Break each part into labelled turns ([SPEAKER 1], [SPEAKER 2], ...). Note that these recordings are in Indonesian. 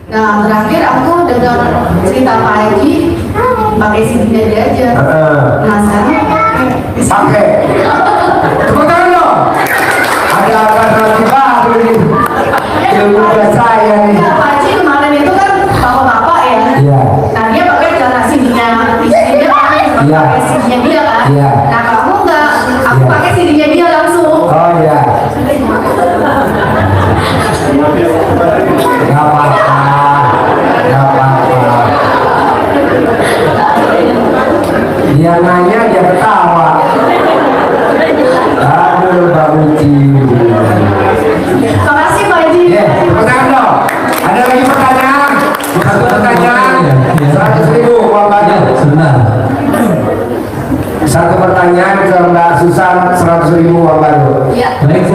[SPEAKER 1] Nah terakhir aku dengar cerita Pak Haji pakai CD-nya dia aja. Nah sekarang
[SPEAKER 2] pakai. Tepuk tangan dong. Ada alternatif baru nih. Ilmu saya nih.
[SPEAKER 1] Pak Haji kemarin itu kan bapak-bapak ya.
[SPEAKER 2] Iya.
[SPEAKER 1] Nah dia pakai cara CD-nya, CD-nya pakai CD-nya dia kan.
[SPEAKER 2] Iya.
[SPEAKER 1] Nah kamu enggak, aku pakai CD-nya dia langsung.
[SPEAKER 2] Oh iya. Gak apa-apa. Gak apa-apa. Dia nanya dia ketawa. Aduh Mbak Uci.
[SPEAKER 1] Makasih Pak Haji.
[SPEAKER 2] Pertanyaan dong. Ada lagi pertanyaan? Satu pertanyaan. 100.000 uang baru.
[SPEAKER 3] Sebentar.
[SPEAKER 2] Satu pertanyaan ke Mbak Susan, 100.000 uang baru.
[SPEAKER 1] Iya.
[SPEAKER 3] Baik,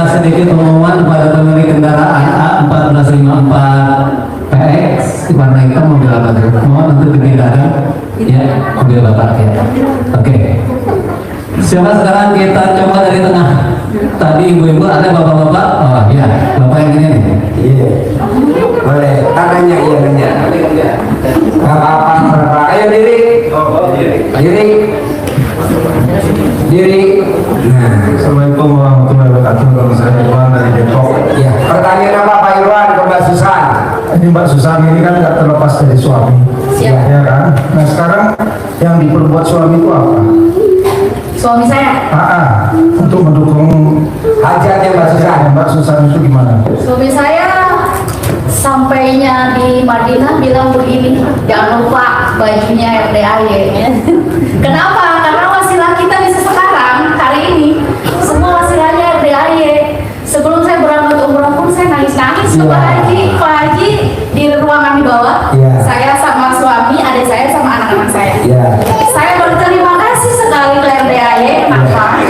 [SPEAKER 3] sedikit pengumuman kepada pemilik kendaraan A1454 PX warna hitam mobil apa tuh? Mohon untuk ditinggalkan. Ya, mobil bapak ya. Oke. Siapa sekarang kita coba dari tengah. Tadi ibu-ibu ada bapak-bapak. Oh iya, bapak yang ini nih.
[SPEAKER 2] Iya. Boleh. Tangannya iya nanya. Gak apa-apa. Ayo diri. Diri. Diri. Nah.
[SPEAKER 4] Assalamualaikum warahmatullahi wabarakatuh. Nama saya Irwan dari Depok.
[SPEAKER 2] Ya. Pertanyaan apa Pak Irwan ke Mbak Susan?
[SPEAKER 4] Ini Mbak Susan ini kan nggak terlepas dari suami,
[SPEAKER 1] Siap.
[SPEAKER 4] ya kan? Nah sekarang yang diperbuat suami itu apa?
[SPEAKER 1] Suami saya.
[SPEAKER 4] Untuk mendukung
[SPEAKER 2] Hajatnya Mbak Susan.
[SPEAKER 4] Mbak Susan itu gimana?
[SPEAKER 1] Suami saya sampainya di Madinah bilang begini, jangan lupa bajunya RDAY. Kenapa? Karena wasilah kita bisa sekarang hari ini semua wasilahnya RDAY. Sebelum saya berangkat umroh pun saya nangis-nangis ke Pak Haji. Pak Haji di ruangan di bawah.
[SPEAKER 2] Iya.
[SPEAKER 1] Saya sama suami, adik saya sama anak-anak saya.
[SPEAKER 2] Iya.
[SPEAKER 1] Saya berterima kasih sekali ke RDAY. Maka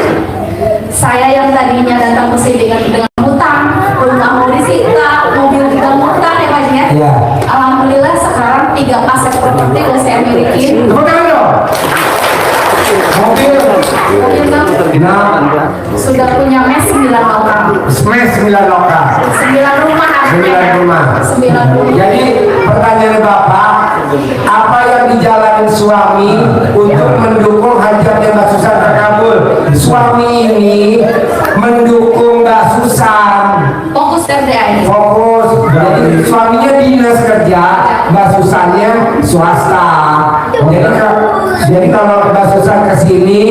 [SPEAKER 1] saya yang tadinya datang ke sini dengan hutang, rumah mau disita, mobil juga hutang ya Pak Haji ya.
[SPEAKER 2] Iya.
[SPEAKER 1] Alhamdulillah sekarang 3 aset properti yang saya miliki.
[SPEAKER 2] Tepuk tangan dong. Mobil. Nah,
[SPEAKER 1] Sudah punya mes 9 lokal.
[SPEAKER 2] smash 9 lokal.
[SPEAKER 1] 9 rumah artinya.
[SPEAKER 2] 9 rumah.
[SPEAKER 1] 9 rumah.
[SPEAKER 2] Jadi pertanyaan Bapak, apa yang dijalani suami untuk mendukung hajatnya Mbak Susan terkabul? Suami ini mendukung Mbak Susan.
[SPEAKER 1] Fokus RDAY.
[SPEAKER 2] Fokus. Jadi suaminya dinas kerja, Mbak Susannya swasta. Jadi kalau Mbak Susan kesini,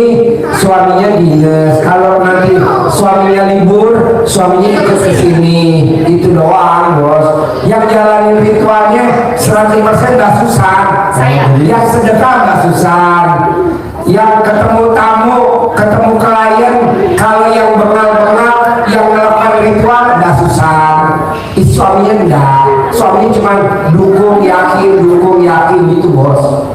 [SPEAKER 2] suaminya dinas. Kalau nanti suaminya libur, suaminya ikut kesini. Itu doang, bos. Yang jalanin ritualnya 100% Mbak Susan.
[SPEAKER 1] Saya.
[SPEAKER 2] Yang sedekah Mbak Susan. Yang ketemu tamu, ketemu klien, kalau yang bengal-bengal, yang melakukan ritual Mbak Susan. Suaminya enggak. Suaminya cuma dukung yakin gitu, bos.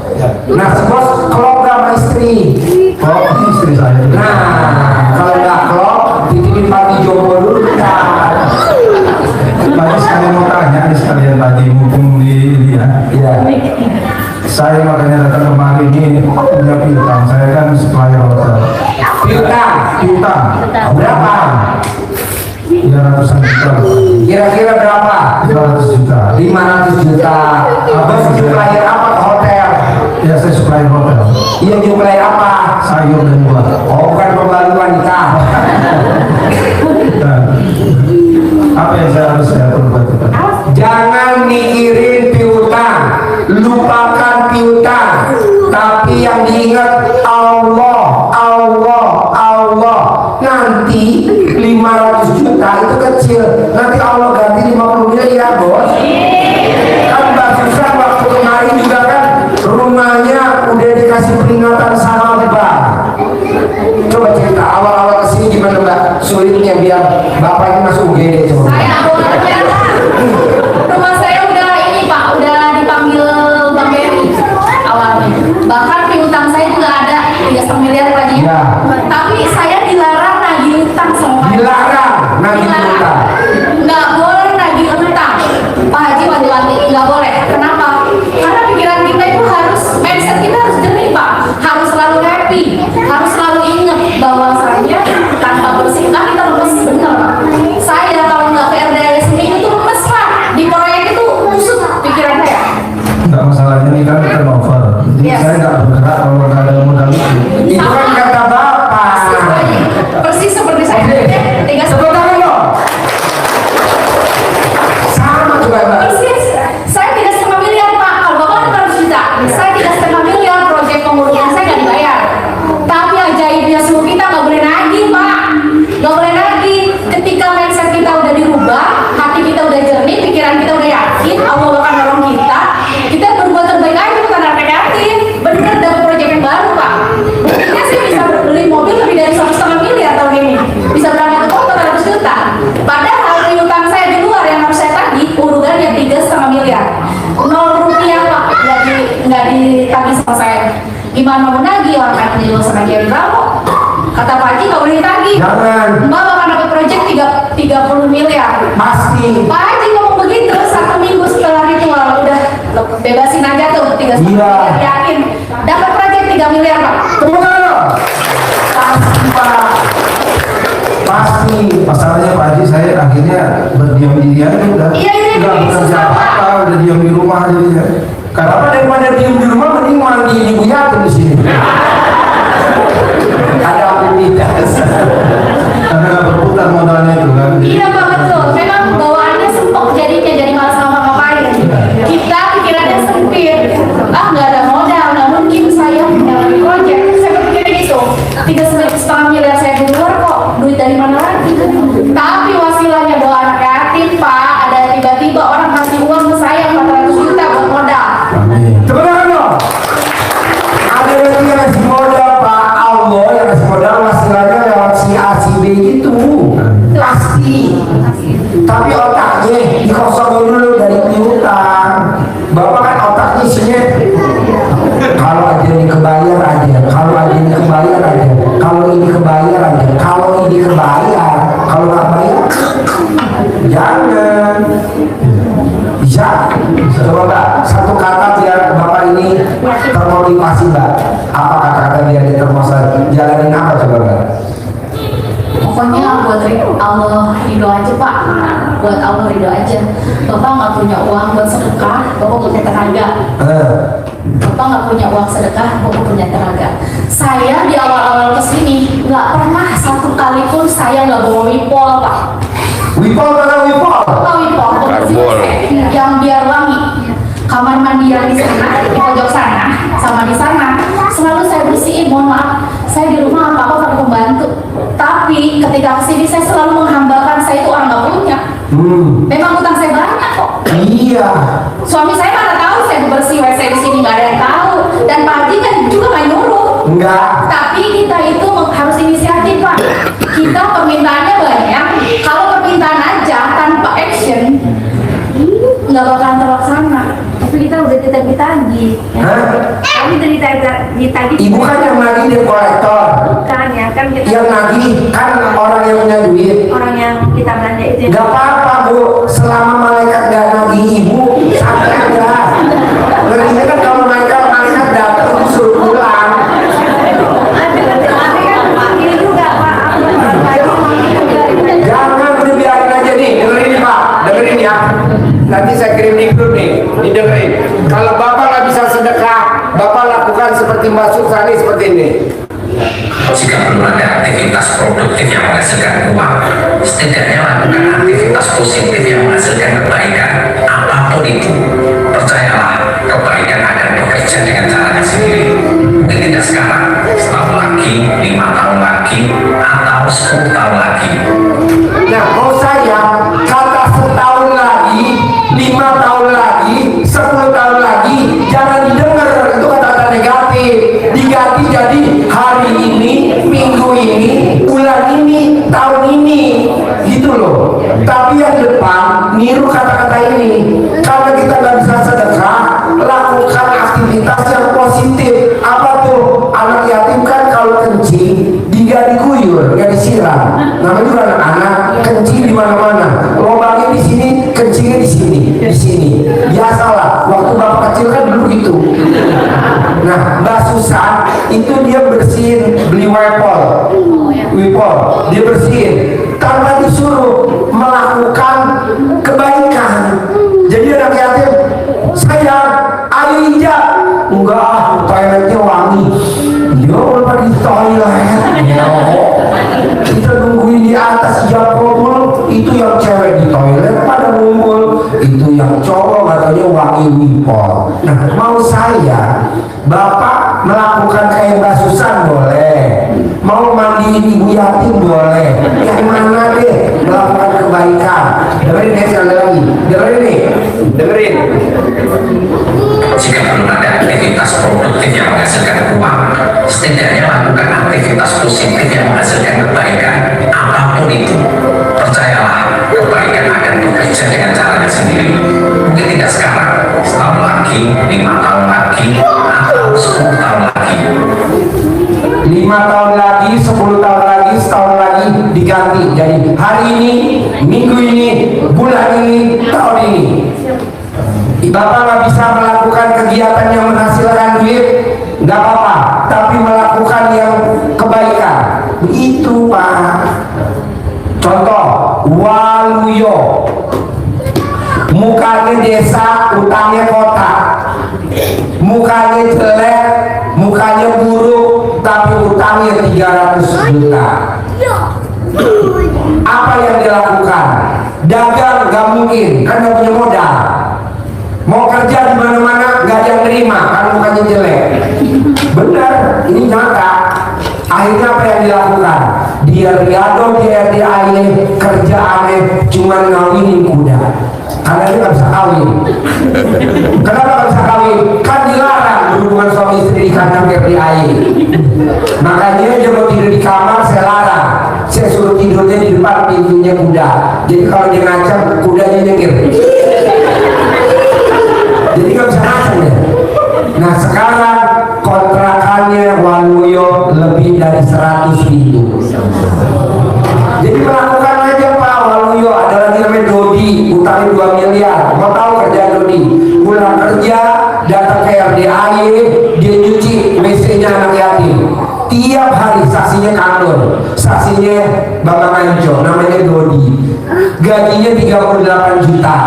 [SPEAKER 2] Nah, bos klop sama istri.
[SPEAKER 4] Oh, ini istri saya.
[SPEAKER 2] Nah, kalau nggak klop, dititipin pati jomblo dulu kan.
[SPEAKER 4] Tadi saya mau tanya nih sekalian tadi mumpung di ya.
[SPEAKER 2] Iya.
[SPEAKER 4] Saya makanya datang kemari ini punya piutang. Saya kan supplier hotel.
[SPEAKER 2] Piutang. Berapa?
[SPEAKER 4] Ya ratusan juta.
[SPEAKER 2] Kira-kira berapa?
[SPEAKER 4] 500 juta.
[SPEAKER 2] 500 juta. Abang supplier apa ke hotel?
[SPEAKER 4] Ya saya supplier hotel.
[SPEAKER 2] Iya, supplier apa?
[SPEAKER 4] Sayur dan buah.
[SPEAKER 2] Oh, bukan pembalut wanita.
[SPEAKER 4] Nah, apa yang saya harus saya perbuat itu?
[SPEAKER 2] Jangan mikirin piutang, lupakan piutang, tapi yang diingat Allah, Allah, Allah. Nanti 500 juta itu kecil, nanti Allah ganti 50 miliar, bos. Kan Mbak Susan waktu kemarin juga kan rumahnya udah dikasih peringatan sama Mbak. Coba cerita awal-awal kesini gimana Mbak, sulitnya biar Bapak ini masuk UGD coba.
[SPEAKER 1] Saya awalnya rumah saya udah ini Pak, udah dipanggil Bang Beri awalnya. Bahkan piutang saya juga ada 3,5 miliar Pak Haji.
[SPEAKER 2] Ya.
[SPEAKER 1] Tapi saya dilarang nagih utang sama Pak Haji.
[SPEAKER 2] Dilarang nagih
[SPEAKER 1] Dilarang.
[SPEAKER 2] utang.
[SPEAKER 1] Nggak boleh nagih utang. Pak Haji wanti-wanti nggak boleh. Kenapa? Karena pikiran kita itu harus, mindset kita harus jernih Pak. Harus selalu happy, harus selalu ingat bahwasanya tanpa bersikap kita harus benar. Saya kalau nggak ke RDAY sendiri itu Gimana mau nagih, orang katanya juga sama Jerry Bravo. Kata Pak Haji nggak boleh ditagih.
[SPEAKER 2] Jangan.
[SPEAKER 1] Mbak bakal dapat proyek 30 miliar.
[SPEAKER 2] Pasti.
[SPEAKER 1] Pak Haji ngomong begitu 1 minggu setelah itu udah bebasin aja tuh 3 miliar, yakin dapat proyek 3 miliar Pak.
[SPEAKER 2] Tepuk tangan. Pasti Pak. Pasti.
[SPEAKER 4] Masalahnya Pak Haji, saya akhirnya berdiam diri aja udah.
[SPEAKER 1] Iya, ini
[SPEAKER 4] Nggak kerja
[SPEAKER 1] susah, Pak.
[SPEAKER 4] apa-apa, udah diam di rumah jadinya.
[SPEAKER 2] Kenapa daripada diem di rumah mending mandi di Bu Yatim di sini. Ada aktivitas.
[SPEAKER 4] Karena nggak berputar modalnya itu kan.
[SPEAKER 1] Iya Pak, betul. Memang bawaannya sempok jadinya, jadi malas ngapa-ngapain. Kita pikirannya sempit. Ah, nggak ada modal, nggak mungkin saya punya proyek. Saya berpikir gitu. 3,5 miliar saya di luar kok. Duit dari mana lagi? Tapi wasilahnya doa anak yatim Pak. Ada tiba-tiba orang kasih uang ke saya 400 juta buat modal.
[SPEAKER 4] Amin.
[SPEAKER 2] Tepuk tangan dong. Ada lagi yang ngasih modal Pak. Allah yang ngasih modal wasilahnya lewat si A si B gitu. Pasti. Tapi otaknya dikosongin dulu dari piutang. Bapak kan otaknya isinya kalau aja ini kebayar aja, kalau aja ini kebayar aja, kalau ini kebayar aja, kalau ini kebayar, kalau nggak bayar jangan. Bisa. Coba Mbak, satu kata biar Bapak ini termotivasi Mbak. Apa kata-kata biar dia termotivasi? Jalanin apa coba Mbak?
[SPEAKER 1] Pokoknya buat Allah ridho aja Pak, buat Allah ridho aja. Bapak nggak punya uang buat sedekah, Bapak punya tenaga. Bapak nggak punya uang sedekah, Bapak punya tenaga. Saya di awal-awal kesini nggak pernah satu kali pun saya nggak bawa wipol Pak.
[SPEAKER 2] Wipol mana wipol?
[SPEAKER 1] Bawa wipol, yang biar wangi. Kamar mandi yang di sana, di pojok sana, sama di sana, selalu saya bersihin. Mohon maaf, saya di rumah apa-apa pakai pembantu. Tapi ketika kesini saya selalu menghambakan, saya itu orang nggak punya. Memang utang saya banyak kok.
[SPEAKER 2] Iya.
[SPEAKER 1] Suami saya mana tahu saya bersih WC di sini, nggak ada yang tahu. Dan Pak Haji kan juga nggak nyuruh.
[SPEAKER 2] Enggak.
[SPEAKER 1] Tapi kita itu harus inisiatif Pak. Kita permintaannya banyak. Kalau permintaan aja tanpa action, nggak bakalan terlaksana. Tapi kita udah ditagih.
[SPEAKER 2] Hah?
[SPEAKER 1] Kami ditagih.
[SPEAKER 2] Ibu kan yang nagih dia kolektor.
[SPEAKER 1] Bukan ya, kan kita
[SPEAKER 2] Yang nagih kan orang yang punya duit.
[SPEAKER 1] orang yang kita belanja itu.
[SPEAKER 2] Gak apa-apa Bu, selama malaikat gak nagih ibu, santai aja. Ngerinya kan kalau malaikat datang suruh pulang. Jangan udah biarin aja nih, dengerin Pak, dengerin ya. Nanti saya kirim di grup nih, didengerin. Kalau Bapak nggak bisa sedekah, Bapak lakukan seperti Mbak Susani seperti ini.
[SPEAKER 5] Jika belum ada aktivitas produktif yang menghasilkan uang, setidaknya lakukan aktivitas positif yang menghasilkan kebaikan. Apapun itu, percayalah, kebaikan akan bekerja dengan caranya sendiri. Mungkin tidak sekarang, setahun lagi, 5 tahun lagi, atau 10 tahun lagi.
[SPEAKER 2] Nah, mau saya kata setahun lagi, 5 tahun lagi, 10 tahun lagi, jangan didengar, itu kata-kata negatif. Diganti jadi hari ini, minggu ini, bulan ini, tahun ini, gitu loh. Tapi yang depan niru kata-kata ini. Karena kita nggak bisa sedekah, lakukan aktivitas yang positif. Apa tuh? Anak yatim kan kalau kencing nggak diguyur, nggak disiram. Namanya juga anak-anak kencing di mana-mana. Lubangnya di sini, kencingnya di sini, di sini. Biasalah. Waktu bapak kecil kan dulu gitu. Nah, Mbak Susan itu dia bersihin, beli wipol, dia bersihin tanpa disuruh, melakukan kebaikan. Jadi anak yatim, sayang, ayo injak. Enggak, toiletnya wangi. Dia udah di toilet. Ya, kita nungguin di atas jam kumpul. Itu yang cewek di toilet pada ngumpul. Itu yang cowok katanya wangi wipol. Nah, mau saya, Bapak melakukan kayak Mbak Susan boleh, mau mandiin ibu yatim boleh, yang mana deh melakukan kebaikan. Dengerin ya sekali lagi, dengerin nih, dengerin.
[SPEAKER 5] Jika belum ada aktivitas produktif yang menghasilkan uang, setidaknya lakukan aktivitas positif yang menghasilkan kebaikan. Apapun itu, percayalah, kebaikan akan bekerja dengan caranya sendiri. Mungkin tidak sekarang, setahun lagi, 5 tahun lagi, atau 10 tahun lagi.
[SPEAKER 2] Bapak nggak bisa melakukan kegiatan yang menghasilkan duit, nggak apa-apa, tapi melakukan yang kebaikan. Begitu Pak. Contoh, Waluyo, mukanya desa, utangnya kota, mukanya jelek, mukanya buruk, tapi utangnya 300 juta. Apa yang dilakukan? Dagang gak mungkin, kan gak punya modal. Mau kerja di mana-mana gak ada yang nerima, kan mukanya jelek. Benar, ini nyata. Akhirnya apa yang dilakukan? Dia riado, dia RDAY, kerjaannya cuma ngawinin kuda. Karena dia gak bisa kawin. Kenapa gak bisa kawin? Kan dilarang berhubungan suami istri di kandang RDAY. Makanya dia mau tidur di kamar, saya larang. Saya suruh tidurnya di depan pintunya kuda. Jadi kalau dia ngacak, kudanya nyengir. Jadi gak bisa ngacak ya. Nah sekarang kontrakannya Waluyo lebih dari 100 pintu. Jadi melakukan aja Pak Waluyo. Ada lagi namanya Dodi, utangnya 2 miliar. Mau tahu kerja Dodi? Pulang kerja, datang ke RDAY, dia nyuci WC-nya anak yatim. Tiap hari saksinya kantor, saksinya Bapak Anjo, namanya Dodi. Gajinya 38 juta.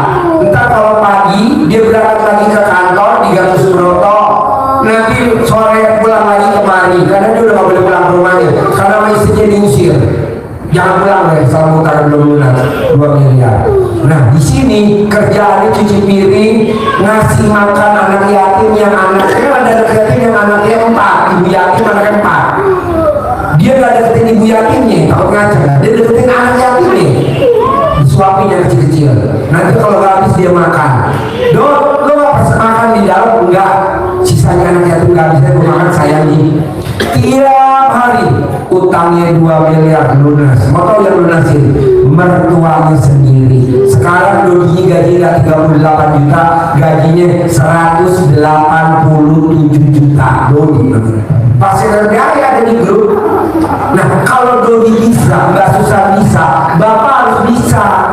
[SPEAKER 2] Entar kalau pagi dia berangkat lagi ke kantor di Gatot Subroto, nanti sore pulang lagi kemari karena dia udah gak boleh pulang ke rumahnya karena sama istrinya diusir. Jangan pulang deh, salam utara belum lunas 2 miliar. Nah di sini kerjaannya cuci piring, ngasih makan anak yatim yang anaknya ada anak yatim yang anaknya 4, ibu yatim anaknya 4. Dia gak deketin ibu yatimnya, takut ngajak. Dia deketin anak yatimnya, disuapin yang kecil-kecil. Nanti kalau gak habis dia makan. Dok, lo gak pesen makan di dalam? Enggak. Sisanya anak yatim gak bisa gue makan, sayangi. Tiap hari utangnya 2 miliar lunas. Mau tau yang lunasin? Mertuanya sendiri. Sekarang Dodi gaji gak 38 juta, gajinya 187 juta. Dodi pasien RDAY ada di grup. Nah kalau Dodi bisa, nggak susah bisa, Bapak harus bisa.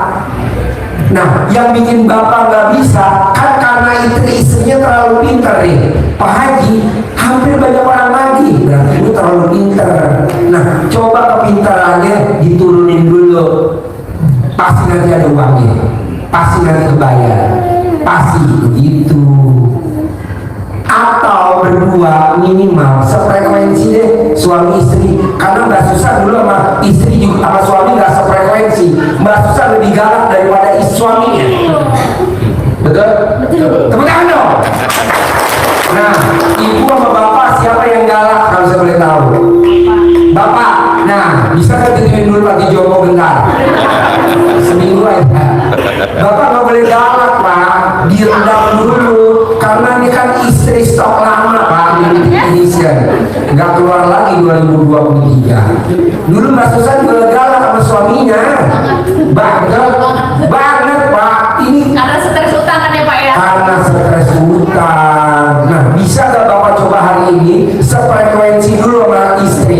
[SPEAKER 2] Nah yang bikin Bapak nggak bisa kan karena istrinya terlalu pintar nih. Pak Haji, hampir banyak orang lagi, berarti itu terlalu pintar. Nah coba kepintarannya diturunin dulu, pasti nanti ada uangnya, pasti nanti kebayar, pasti begitu. Atau berdua minimal sefrekuensi deh suami istri, karena Mbak Susan dulu sama istri juga sama suami nggak sefrekuensi. Mbak Susan lebih galak daripada suaminya. Betul? Tepuk tangan dong. Nah ibu sama bapak siapa yang galak kalau saya boleh tahu? Bapak. Nah bisa kan titipin dulu lagi Joko bentar, seminggu aja. Bapak nggak boleh galak Pak, direndam dulu karena ini kan istri stok lama Pak di Indonesia, nggak keluar lagi 2023. Dulu Mbak Susan juga galak sama suaminya, banget Pak. Ini
[SPEAKER 1] Karena stres utang kan ya Pak ya?
[SPEAKER 2] karena stres utang. Nah bisa nggak Bapak coba hari ini sefrekuensi dulu sama istri?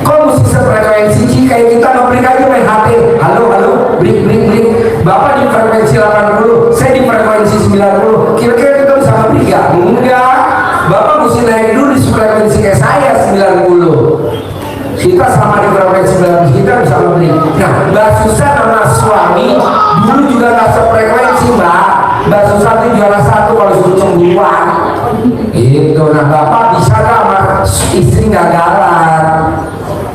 [SPEAKER 2] Kok mesti sefrekuensi sih? Kayak kita nge-break aja main HP. Halo, break. Bapak di frekuensi 80, saya di frekuensi 90. Kira-kira kita bisa nge-break gak? Enggak. Bapak mesti naik dulu di frekuensi kayak saya 90. Kita sama di frekuensi 90, kita bisa nge-break. Nah, Mbak Susan sama suami dulu juga gak sefrekuensi Mbak. Mbak Susan itu juara 1 kalau suruh cemburuan. Itu. Nah, Bapak bisa gak sama istri gak galak?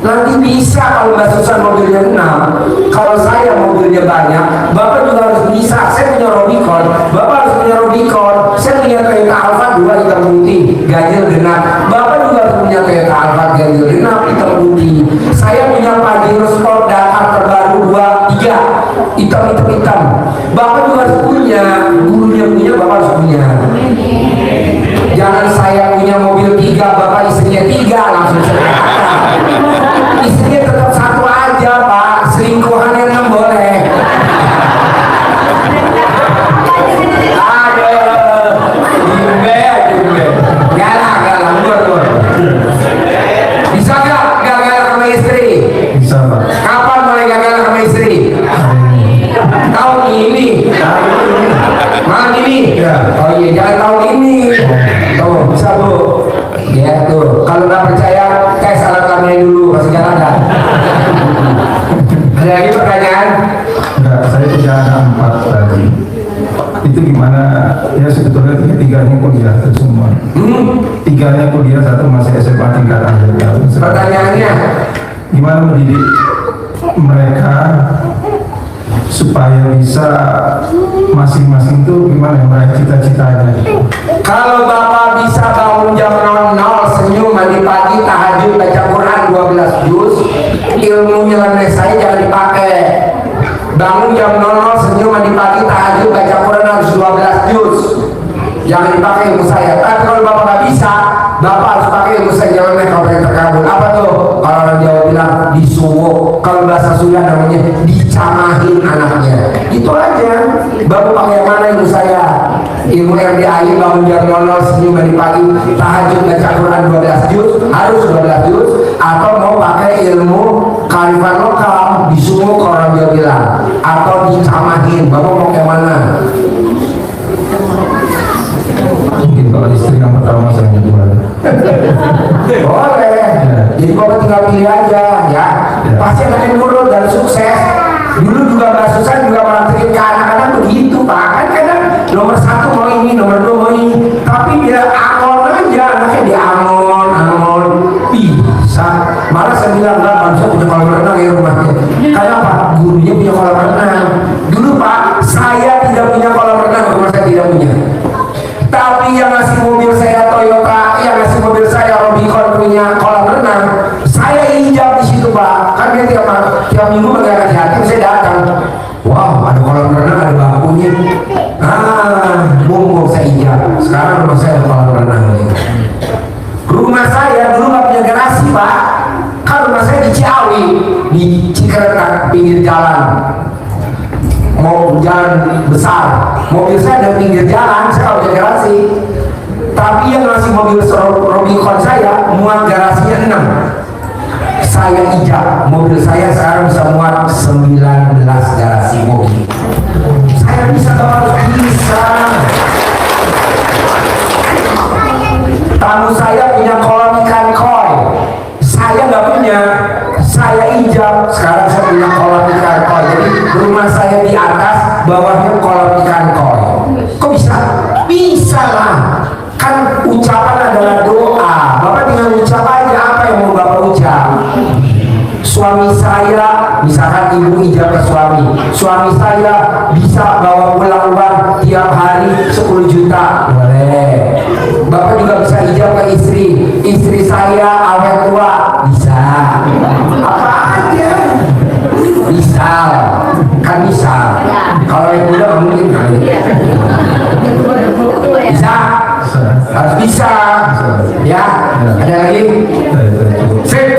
[SPEAKER 2] Nanti bisa kalau Mbak Susan mobilnya 6, kalau saya mobilnya banyak, Bapak juga harus bisa. Saya punya Rubicon, Bapak harus punya Rubicon. Saya punya Toyota Alphard 2 hitam putih, ganjil genap. Bapak juga harus punya Toyota Alphard ganjil genap hitam putih. Saya punya Pajero Sport Dakar terbaru 2, 3 hitam. Bapak juga harus punya, gurunya punya, Bapak harus punya. Jangan saya punya mobil 3, Bapak istrinya 3, langsung saya istrinya tetap 1 aja Pak, selingkuhannya 6 boleh. Galak, luar. Bisa gak galak sama istri?
[SPEAKER 4] Bisa Pak.
[SPEAKER 2] Kapan mulai galak sama istri? Tahun ini. Malam ini. lagi.
[SPEAKER 4] Ya.
[SPEAKER 2] Oh iya, jangan tahun ini. Tuh, bisa Bu. Ya tuh, kalau nggak percaya, tes alat kami dulu, masih jalan ada. Ada lagi pertanyaan?
[SPEAKER 4] Enggak, saya punya anak 4 tadi. Itu gimana? Ya sebetulnya tiganya kuliah itu semua. Tiganya kuliah, satu masih SMA tingkat akhir.
[SPEAKER 2] Pertanyaannya,
[SPEAKER 4] Gimana mendidik mereka supaya bisa masing-masing itu gimana meraih cita-citanya?
[SPEAKER 2] kalau Bapak bisa bangun jam 00, senyum, mandi pagi, tahajud, baca Quran 12 juz, ilmu nyeleneh saya jangan dipakai. Bangun jam 00, senyum, mandi pagi, tahajud, baca Quran harus 12 juz. Jangan dipakai ilmu saya. Tapi kalau Bapak nggak bisa, Bapak harus pakai ilmu saya nyeleneh kalau pengen terkabul. Apa tuh? Kalau orang Jawa bilang disuwuk, kalau bahasa Sunda namanya dicamahin anaknya. Itu aja. Bapak pakai yang mana ilmu saya? Ilmu RDAI, bangun jam 00, senyum mandi pagi, tahajud, baca Quran 12 juz, harus 12 juz. Atau mau pakai ilmu kearifan lokal, disuwuk kalau orang Jawa bilang, atau dicamahin. Bapak mau yang mana?
[SPEAKER 4] Mungkin kalau istri yang pertama saya kedua.
[SPEAKER 2] Boleh. Jadi Bapak tinggal pilih aja ya. Pasti akan nurut dan sukses. Dulu juga Mbak Susan juga praktekin ke anak-anak begitu Pak. Kan kadang nomor 1 mau ini, nomor 2 mau ini. Tapi dia angon aja, anaknya dia angon. Bisa. Malah saya bilang enggak, manusia punya kolam renang ya rumahnya. Kenapa? Gurunya punya kolam renang. Dulu Pak, saya tidak punya kolam renang, rumah saya tidak punya. Tapi yang ngasih mobil saya Toyota, yang ngasih mobil saya Rubicon punya kolam renang, saya ijab di situ Pak. Kan dia tiap minggu pakai hati-hati saya datang. Wow, ada kolam renang, ada bangkunya. Bumbung saya ijab. Sekarang rumah saya ada kolam renang. Rumah saya dulu nggak punya garasi Pak. Kan rumah saya di Ciawi, di Cikeretak, pinggir jalan. Mau jalan besar, mobil saya ada pinggir jalan, saya nggak punya garasi. Tapi yang ngasih mobil Rubicon saya muat garasinya 6. Saya ijab, mobil saya sekarang bisa muat 19 garasi mobil. Saya bisa, Bapak harus bisa. Tamu saya punya kolam ikan koi, saya nggak punya. Saya ijab, sekarang saya punya kolam ikan koi. Jadi rumah saya di atas, bawahnya kolam ikan koi. Kok bisa? Bisa lah. Kan ucapan adalah doa. Bapak tinggal ucap aja apa yang mau Bapak ucap. Suami saya, misalkan ibu ijab ke suami saya bisa bawa pulang uang tiap hari 10 juta, boleh. Bapak juga bisa ijab ke istri saya awet tua, bisa. Apa aja bisa, kan bisa. Kalau yang muda nggak mungkin kali. Bisa, harus bisa. Ya, ada lagi? Sip.